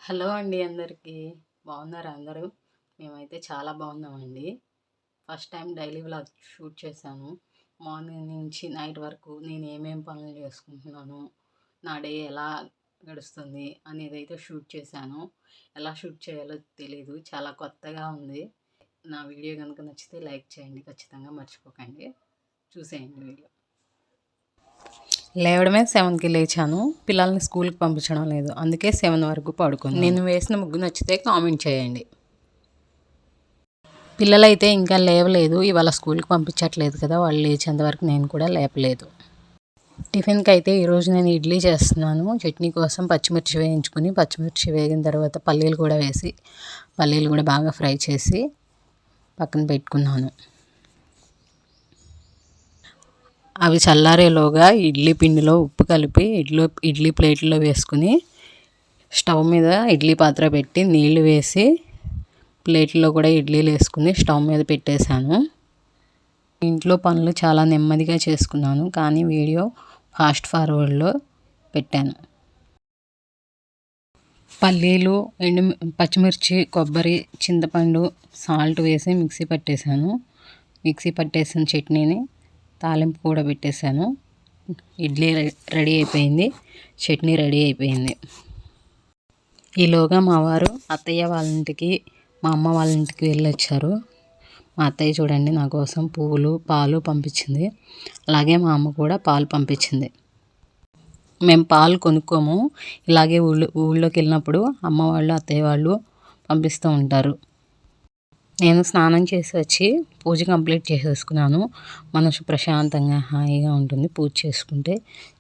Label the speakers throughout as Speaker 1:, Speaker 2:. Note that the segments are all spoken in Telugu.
Speaker 1: హలో అండి అందరికీ. బాగున్నారా అందరూ? మేమైతే చాలా బాగున్నామండి. First time daily vlog shoot చేశాను. మార్నింగ్ నుంచి నైట్ వరకు నేను ఏమేం పనులు చేసుకుంటున్నాను, నా డే ఎలా గడుస్తుంది అనేదైతే షూట్ చేశాను. ఎలా షూట్ చేయాలో తెలీదు, చాలా కొత్తగా ఉంది. నా వీడియో కనుక నచ్చితే లైక్ చేయండి, ఖచ్చితంగా మర్చిపోకండి. చూసేయండి వీడియో. లేవడమే 7కి లేచాను. పిల్లల్ని స్కూల్కి పంపించడం లేదు, అందుకే 7 వరకు పడుకున్నాను. నేను వేసిన ముగ్గు నచ్చితే కామెంట్ చేయండి. పిల్లలైతే ఇంకా లేవలేదు, ఇవాళ స్కూల్కి పంపించట్లేదు కదా, వాళ్ళు లేచేంత వరకు నేను కూడా లేపలేదు. టిఫిన్కి అయితే ఈరోజు నేను ఇడ్లీ చేస్తున్నాను. చట్నీ కోసం పచ్చిమిర్చి వేయించుకుని, పచ్చిమిర్చి వేగిన తర్వాత పల్లీలు కూడా వేసి, పల్లీలు కూడా బాగా ఫ్రై చేసి పక్కన పెట్టుకున్నాను. అవి చల్లారేలోగా ఇడ్లీ పిండిలో ఉప్పు కలిపి ఇడ్లీ ప్లేట్లో వేసుకుని స్టవ్ మీద ఇడ్లీ పాత్ర పెట్టి నీళ్లు వేసి ప్లేట్లో కూడా ఇడ్లీలు వేసుకుని స్టవ్ మీద పెట్టేశాను. ఇంట్లో పనులు చాలా నెమ్మదిగా చేసుకున్నాను, కానీ వీడియో ఫాస్ట్ ఫార్వర్డ్లో పెట్టాను. పల్లీలు, పచ్చిమిర్చి, కొబ్బరి, చింతపండు, సాల్ట్ వేసి మిక్సీ పట్టేశాను. మిక్సీ పట్టేసిన చట్నీని తాలింపు కూడా పెట్టేశాను. ఇడ్లీ రెడీ అయిపోయింది, చట్నీ రెడీ అయిపోయింది. ఈలోగా మా వారు అత్తయ్య వాళ్ళ ఇంటికి, మా అమ్మ వాళ్ళ ఇంటికి వెళ్ళొచ్చారు. మా అత్తయ్య చూడండి నా కోసం పువ్వులు, పాలు పంపించింది. అలాగే మా అమ్మ కూడా పాలు పంపించింది. మేము పాలు కొనుక్కోము, ఇలాగే ఊళ్ళోకి వెళ్ళినప్పుడు అమ్మ వాళ్ళు, అత్తయ్య వాళ్ళు పంపిస్తూ ఉంటారు. నేను స్నానం చేసి వచ్చి పూజ కంప్లీట్ చేసేసుకున్నాను. మనసు ప్రశాంతంగా హాయిగా ఉంటుంది, పూజ చేసుకుంటే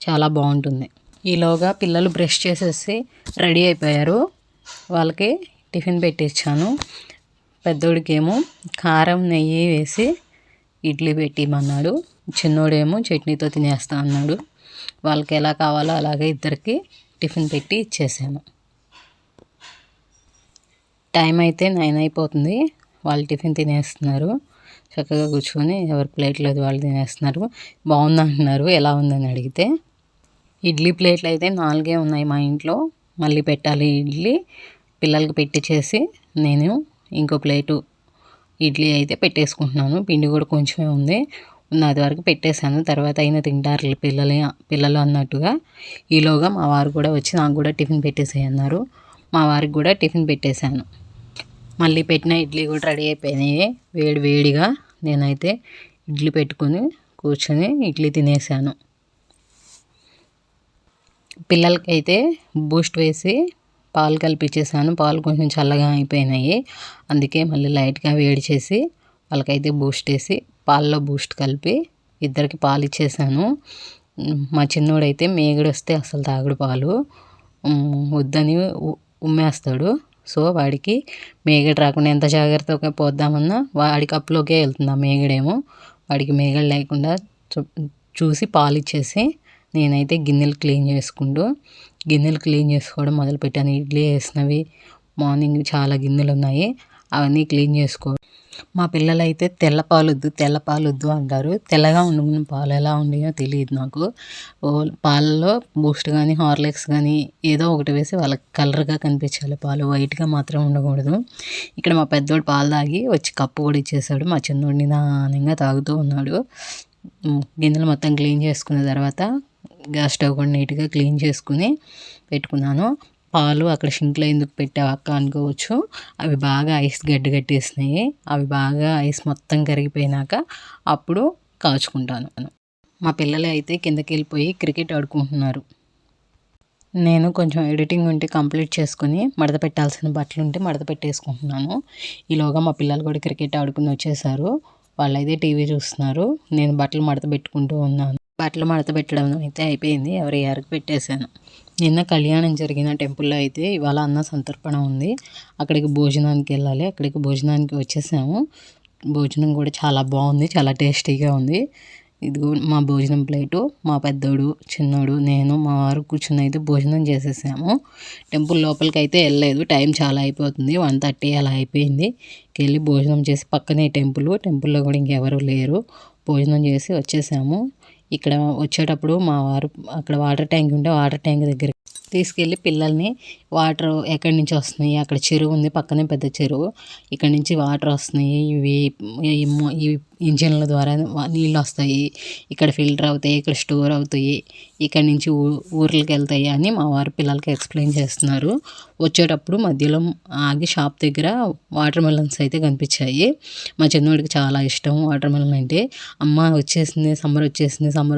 Speaker 1: చాలా బాగుంటుంది. ఈలోగా పిల్లలు బ్రష్ చేసేసి రెడీ అయిపోయారు. వాళ్ళకి టిఫిన్ పెట్టించాను. పెద్దోడికేమో కారం నెయ్యి వేసి ఇడ్లీ పెట్టిమన్నాడు, చిన్నోడేమో చట్నీతో తినేస్తా అన్నాడు. వాళ్ళకి ఎలా కావాలో అలాగే ఇద్దరికి టిఫిన్ పెట్టి ఇచ్చేసాను. టైం అయితే 9 అయిపోతుంది. వాళ్ళు టిఫిన్ తినేస్తున్నారు. చక్కగా కూర్చొని ఎవరి ప్లేట్లో వాళ్ళు తినేస్తున్నారు. బాగుందంటున్నారు. ఎలా ఉందని అడిగితే, ఇడ్లీ ప్లేట్లు అయితే 4 ఉన్నాయి మా ఇంట్లో. మళ్ళీ పెట్టాలి ఇడ్లీ. పిల్లలకి పెట్టించేసి నేను ఇంకో ప్లేటు ఇడ్లీ అయితే పెట్టేసుకుంటున్నాను. పిండి కూడా కొంచెమే ఉంది, అది వరకు పెట్టేశాను. తర్వాత అయినా తింటారు పిల్లలు అన్నట్టుగా. ఈలోగా మా వారు కూడా వచ్చి నాకు కూడా టిఫిన్ పెట్టేసేయి అన్నారు. మా వారికి కూడా టిఫిన్ పెట్టేశాను. మళ్ళీ పెట్టిన ఇడ్లీ కూడా రెడీ అయిపోయినాయి. వేడిగా నేనైతే ఇడ్లీ పెట్టుకొని కూర్చొని ఇడ్లీ తినేసాను. పిల్లలకైతే బూస్ట్ వేసి పాలు కలిపించేసాను. పాలు కొంచెం చల్లగా అయిపోయినాయి, అందుకే మళ్ళీ లైట్గా వేడి చేసి వాళ్ళకైతే బూస్ట్ వేసి పాలలో బూస్ట్ కలిపి ఇద్దరికి పాలు ఇచ్చేసాను. మా చిన్నోడైతే మేగడు వస్తే అసలు తాగుడు పాలు, వద్దని ఉమ్మేస్తాడు. సో వాడికి మేగడ రాకుండా ఎంత జాగ్రత్తగా పోద్దామన్నా వాడి కప్పులోకే వెళ్తుంది ఆ మేగడేమో. వాడికి మేగడ లేకుండా చూసి పాలు ఇచ్చేసి నేనైతే గిన్నెలు క్లీన్ చేసుకోవడం మొదలుపెట్టాను. ఇడ్లీ వేసినవి మార్నింగ్ చాలా గిన్నెలు ఉన్నాయి, అవన్నీ క్లీన్ చేసుకో. మా పిల్లలైతే తెల్ల పాలొద్దు అంటారు. తెల్లగా ఉండిన పాలు ఎలా ఉన్నాయో తెలియదు నాకు. పాలలో బూస్ట్ కానీ హార్లిక్స్ కానీ ఏదో ఒకటి వేసి వాళ్ళకి కలర్గా కనిపించాలి పాలు, వైట్గా మాత్రం ఉండకూడదు. ఇక్కడ మా పెద్దోడు పాలు తాగి వచ్చి కప్పు కూడా ఇచ్చేసాడు. మా చిన్నోడిని నిదానంగా తాగుతూ ఉన్నాడు. గిన్నెలు మొత్తం క్లీన్ చేసుకున్న తర్వాత గ్యాస్ స్టవ్ కూడా నీట్గా క్లీన్ చేసుకుని పెట్టుకున్నాను. పాలు అక్కడ షింక్లో ఎందుకు పెట్టావు అక్క అనుకోవచ్చు. అవి బాగా ఐస్ గడ్డగట్టేసినాయి. అవి బాగా ఐస్ మొత్తం కరిగిపోయినాక అప్పుడు కాచుకుంటాను. మా పిల్లలు అయితే కిందకి వెళ్ళిపోయి క్రికెట్ ఆడుకుంటున్నారు. నేను కొంచెం ఎడిటింగ్ ఉంటే కంప్లీట్ చేసుకుని మడత పెట్టాల్సిన బట్టలు ఉంటే మడత పెట్టేసుకుంటున్నాను. ఈలోగా మా పిల్లలు కూడా క్రికెట్ ఆడుకుని వచ్చేసారు. వాళ్ళైతే టీవీ చూస్తున్నారు. నేను బట్టలు మడత పెట్టుకుంటూ ఉన్నాను. బట్టలు మడత పెట్టడం అయితే అయిపోయింది, ఎవరి యారికి పెట్టేశాను. నిన్న కళ్యాణం జరిగిన టెంపుల్లో అయితే ఇవాళ అన్న సంతర్పణ ఉంది. అక్కడికి భోజనానికి వెళ్ళాలి. అక్కడికి భోజనానికి వచ్చేసాము. భోజనం కూడా చాలా బాగుంది, చాలా టేస్టీగా ఉంది. ఇదిగో మా భోజనం ప్లేటు. మా పెద్దోడు, చిన్నోడు, నేను, మా వారు కూర్చుని అయితే భోజనం చేసేసాము. టెంపుల్ లోపలికి అయితే వెళ్ళలేదు, టైం చాలా అయిపోతుంది, 1:30 అలా అయిపోయింది. వెళ్ళి భోజనం చేసి పక్కనే టెంపుల్లో కూడా ఇంకెవరు లేరు. భోజనం చేసి వచ్చేసాము. ఇక్కడ వచ్చేటప్పుడు మా వారు అక్కడ వాటర్ ట్యాంక్ ఉంటే వాటర్ ట్యాంక్ దగ్గర తీసుకెళ్ళి పిల్లల్ని వాటర్ ఎక్కడి నుంచి వస్తున్నాయి, అక్కడ చెరువు ఉంది, పక్కనే పెద్ద చెరువు, ఇక్కడ నుంచి వాటర్ వస్తున్నాయి, ఈ ఇంజన్ల ద్వారా నీళ్ళు వస్తాయి, ఇక్కడ ఫిల్టర్ అవుతాయి, ఇక్కడ స్టోర్ అవుతాయి, ఇక్కడ నుంచి ఊర్లకి వెళ్తాయి అని మా వారు పిల్లలకి ఎక్స్ప్లెయిన్ చేస్తున్నారు. వచ్చేటప్పుడు మధ్యలో ఆగి షాప్ దగ్గర వాటర్ మెలన్స్ అయితే కనిపించాయి. మా చిన్నవాడికి చాలా ఇష్టం వాటర్ మెలన్ అంటే. అమ్మ వచ్చేసింది, సమ్మర్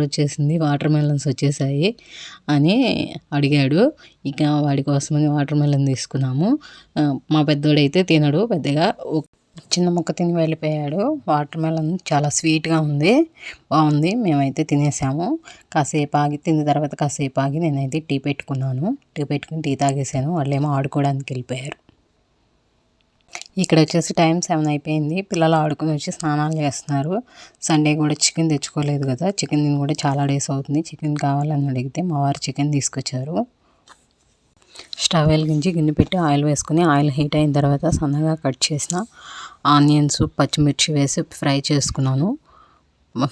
Speaker 1: వచ్చేసింది, వాటర్ మెలన్స్ వచ్చేసాయి అని అడిగాడు. ఇక వాడి కోసమని వాటర్ మెలన్ తీసుకున్నాము. మా పెద్దోడైతే తినడు పెద్దగా, చిన్న ముక్క తిని వెళ్ళిపోయాడు. వాటర్ మెలన్ చాలా స్వీట్గా ఉంది, బాగుంది. మేమైతే తినేసాము. కాసేపు ఆగి తిన్న తర్వాత కాసేపు ఆగి నేనైతే టీ పెట్టుకున్నాను. టీ పెట్టుకుని టీ తాగేసాను. వాళ్ళేమో ఆడుకోవడానికి వెళ్ళిపోయారు. ఇక్కడ వచ్చేసి టైం 7 అయిపోయింది. పిల్లలు ఆడుకుని వచ్చి స్నానాలు చేస్తున్నారు. సండే కూడా చికెన్ తెచ్చుకోలేదు కదా, చికెన్ తిని కూడా చాలా డేస్ అవుతుంది. చికెన్ కావాలని అడిగితే మా వారు చికెన్ తీసుకొచ్చారు. స్టవ్ వెలిగించి గిన్నె పెట్టి ఆయిల్ వేసుకుని, ఆయిల్ హీట్ అయిన తర్వాత సన్నగా కట్ చేసిన ఆనియన్స్, పచ్చిమిర్చి వేసి ఫ్రై చేసుకున్నాను.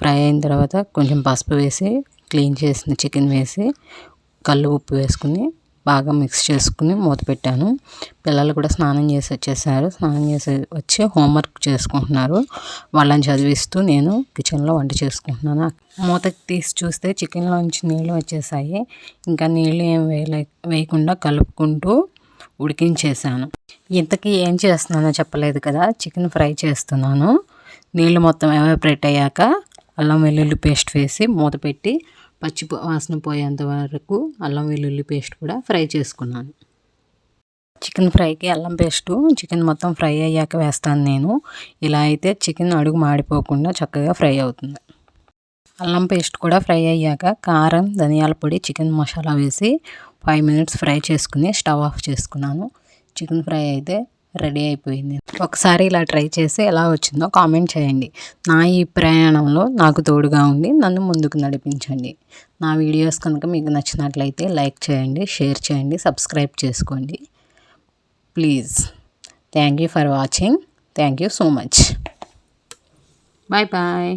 Speaker 1: ఫ్రై అయిన తర్వాత కొంచెం పసుపు వేసి, క్లీన్ చేసిన చికెన్ వేసి, కల్లు ఉప్పు వేసుకుని బాగా మిక్స్ చేసుకుని మూత పెట్టాను. పిల్లలు కూడా స్నానం చేసి వచ్చేసారు. స్నానం చేసి వచ్చి హోంవర్క్ చేసుకుంటున్నారు. వాళ్ళని చదివిస్తూ నేను కిచెన్లో వంట చేసుకుంటున్నాను. మూత తీసి చూస్తే చికెన్లోంచి నీళ్ళు వచ్చేసాయి. ఇంకా నీళ్ళు ఏం వేయకుండా కలుపుకుంటూ ఉడికించేసాను. ఇంతకీ ఏం చేస్తున్నానో చెప్పలేదు కదా, చికెన్ ఫ్రై చేస్తున్నాను. నీళ్ళు మొత్తం ఎవాపరేట్ అయ్యాక అల్లం వెల్లుల్లి పేస్ట్ వేసి మూత పెట్టి పచ్చి వాసన పోయేంత వరకు అల్లం వెల్లుల్లి పేస్ట్ కూడా ఫ్రై చేసుకున్నాను. చికెన్ ఫ్రైకి అల్లం పేస్టు చికెన్ మొత్తం ఫ్రై అయ్యాక వేస్తాను నేను. ఇలా అయితే చికెన్ అడుగు మాడిపోకుండా చక్కగా ఫ్రై అవుతుంది. అల్లం పేస్ట్ కూడా ఫ్రై అయ్యాక కారం, ధనియాల పొడి, చికెన్ మసాలా వేసి 5 minutes ఫ్రై చేసుకుని స్టవ్ ఆఫ్ చేసుకున్నాను. చికెన్ ఫ్రై అయితే రెడీ అయిపోయింది. ఒకసారి ఇలా ట్రై చేసి ఎలా వచ్చిందో కామెంట్ చేయండి. నా ఈ ప్రయాణంలో నాకు తోడుగా ఉండి నన్ను ముందుకు నడిపించండి. నా వీడియోస్ కనుక మీకు నచ్చినట్లయితే లైక్ చేయండి, షేర్ చేయండి, సబ్స్క్రైబ్ చేసుకోండి please. Thank you for watching. Thank you so much. Bye bye.